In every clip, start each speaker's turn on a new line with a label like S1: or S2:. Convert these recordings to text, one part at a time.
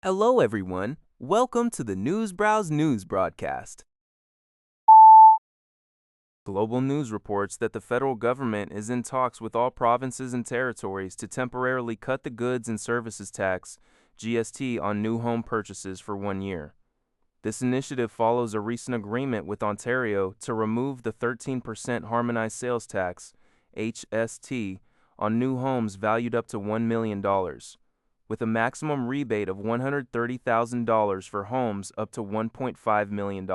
S1: Hello, everyone. Welcome to the Newsbrowse News broadcast. Global News reports that the federal government is in talks with all provinces and territories to temporarily cut the goods and services tax, GST, on new home purchases for 1 year. This initiative follows a recent agreement with Ontario to remove the 13% harmonized sales tax, HST, on new homes valued up to $1 million. With a maximum rebate of $130,000 for homes up to $1.5 million.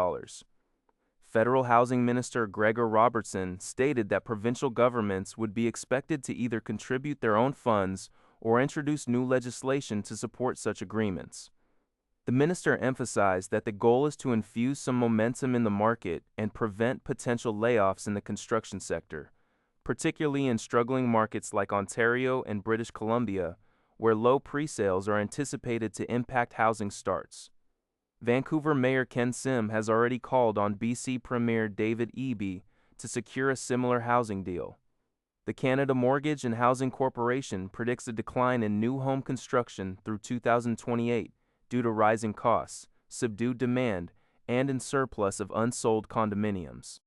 S1: Federal Housing Minister Gregor Robertson stated that provincial governments would be expected to either contribute their own funds or introduce new legislation to support such agreements. The minister emphasized that the goal is to infuse some momentum in the market and prevent potential layoffs in the construction sector, particularly in struggling markets like Ontario and British Columbia, where low pre-sales are anticipated to impact housing starts. Vancouver Mayor Ken Sim has already called on BC Premier David Eby to secure a similar housing deal. The Canada Mortgage and Housing Corporation predicts a decline in new home construction through 2028 due to rising costs, subdued demand, and in surplus of unsold condominiums.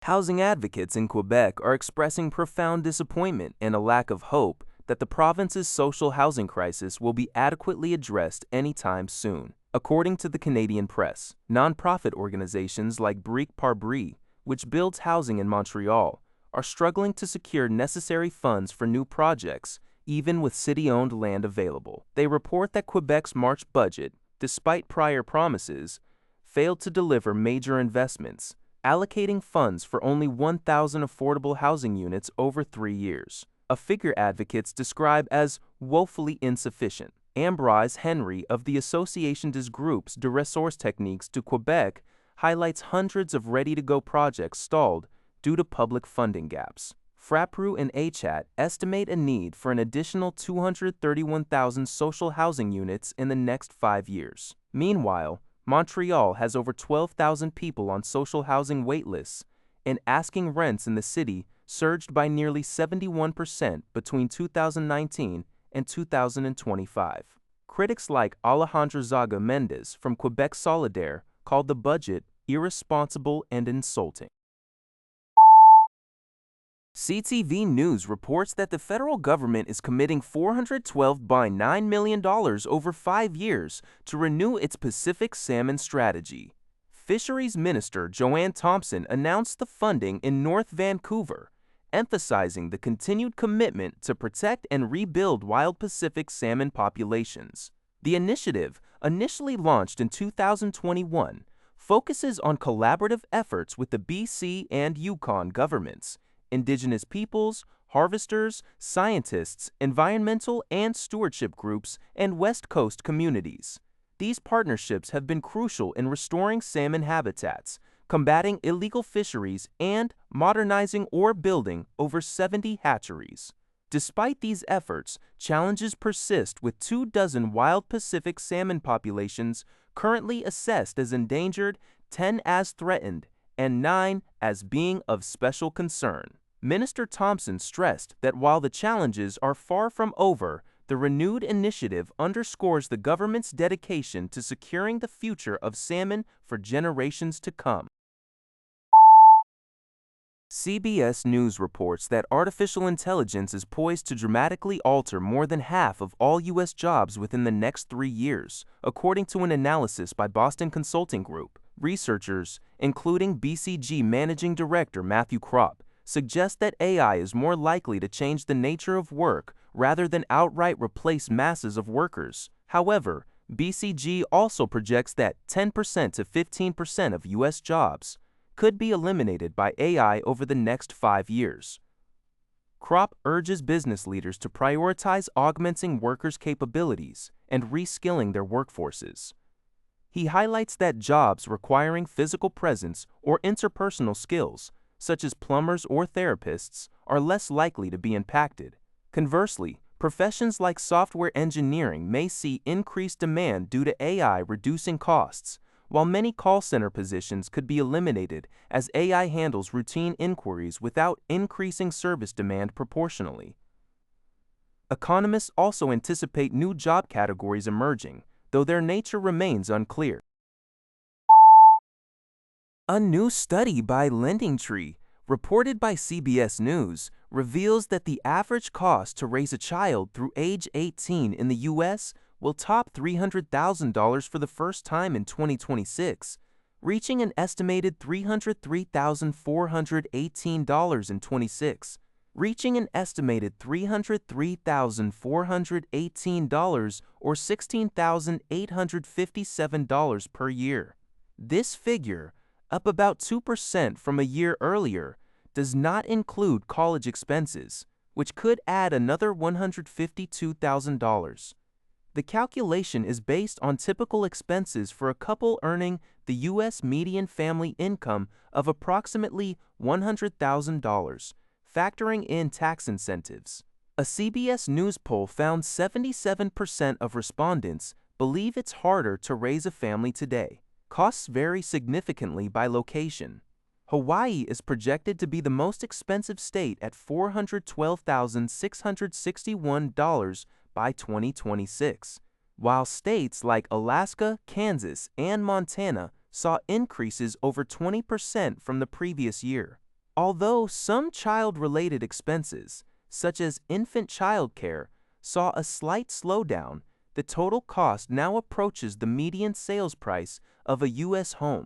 S1: Housing advocates in Quebec are expressing profound disappointment and a lack of hope that the province's social housing crisis will be adequately addressed anytime soon. According to the Canadian press, nonprofit organizations like Brique par Brie, which builds housing in Montreal, are struggling to secure necessary funds for new projects, even with city-owned land available. They report that Quebec's March budget, despite prior promises, failed to deliver major investments, allocating funds for only 1,000 affordable housing units over 3 years, a figure advocates describe as woefully insufficient. Ambroise Henry of the Association des Groupes de Ressources Techniques du Québec highlights hundreds of ready-to-go projects stalled due to public funding gaps. Frappru and ACHAT estimate a need for an additional 231,000 social housing units in the next 5 years. Meanwhile, Montreal has over 12,000 people on social housing waitlists, and asking rents in the city surged by nearly 71% between 2019 and 2025. Critics like Alejandro Zaga Mendes from Quebec Solidaire called the budget irresponsible and insulting. CTV News reports that the federal government is committing $412.9 million over 5 years to renew its Pacific salmon strategy. Fisheries Minister Joanne Thompson announced the funding in North Vancouver, emphasizing the continued commitment to protect and rebuild wild Pacific salmon populations. The initiative, initially launched in 2021, focuses on collaborative efforts with the BC and Yukon governments, Indigenous peoples, harvesters, scientists, environmental and stewardship groups, and West Coast communities. These partnerships have been crucial in restoring salmon habitats, combating illegal fisheries, and modernizing or building over 70 hatcheries. Despite these efforts, challenges persist with 24 wild Pacific salmon populations currently assessed as endangered, 10 as threatened, and 9 as being of special concern. Minister Thompson stressed that while the challenges are far from over, the renewed initiative underscores the government's dedication to securing the future of salmon for generations to come. CBS News reports that artificial intelligence is poised to dramatically alter more than half of all U.S. jobs within the next 3 years, according to an analysis by Boston Consulting Group. Researchers, including BCG Managing Director Matthew Kropp, suggest that AI is more likely to change the nature of work rather than outright replace masses of workers. However, BCG also projects that 10% to 15% of U.S. jobs could be eliminated by AI over the next 5 years. Kropp urges business leaders to prioritize augmenting workers' capabilities and reskilling their workforces. He highlights that jobs requiring physical presence or interpersonal skills, such as plumbers or therapists, are less likely to be impacted. Conversely, professions like software engineering may see increased demand due to AI reducing costs, while many call center positions could be eliminated as AI handles routine inquiries without increasing service demand proportionally. Economists also anticipate new job categories emerging, though their nature remains unclear. A new study by LendingTree, reported by CBS News, reveals that the average cost to raise a child through age 18 in the U.S. will top $300,000 for the first time in 2026, reaching an estimated $303,418 in 26, reaching an estimated $303,418 or $16,857 per year. This figure, up about 2% from a year earlier, does not include college expenses, which could add another $152,000. The calculation is based on typical expenses for a couple earning the U.S. median family income of approximately $100,000, factoring in tax incentives. A CBS News poll found 77% of respondents believe it's harder to raise a family today. Costs vary significantly by location. Hawaii is projected to be the most expensive state at $412,661 by 2026, while states like Alaska, Kansas, and Montana saw increases over 20% from the previous year. Although some child-related expenses, such as infant child care, saw a slight slowdown, the total cost now approaches the median sales price of a U.S. home.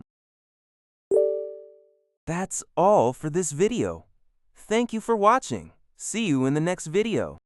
S1: That's all for this video. Thank you for watching. See you in the next video.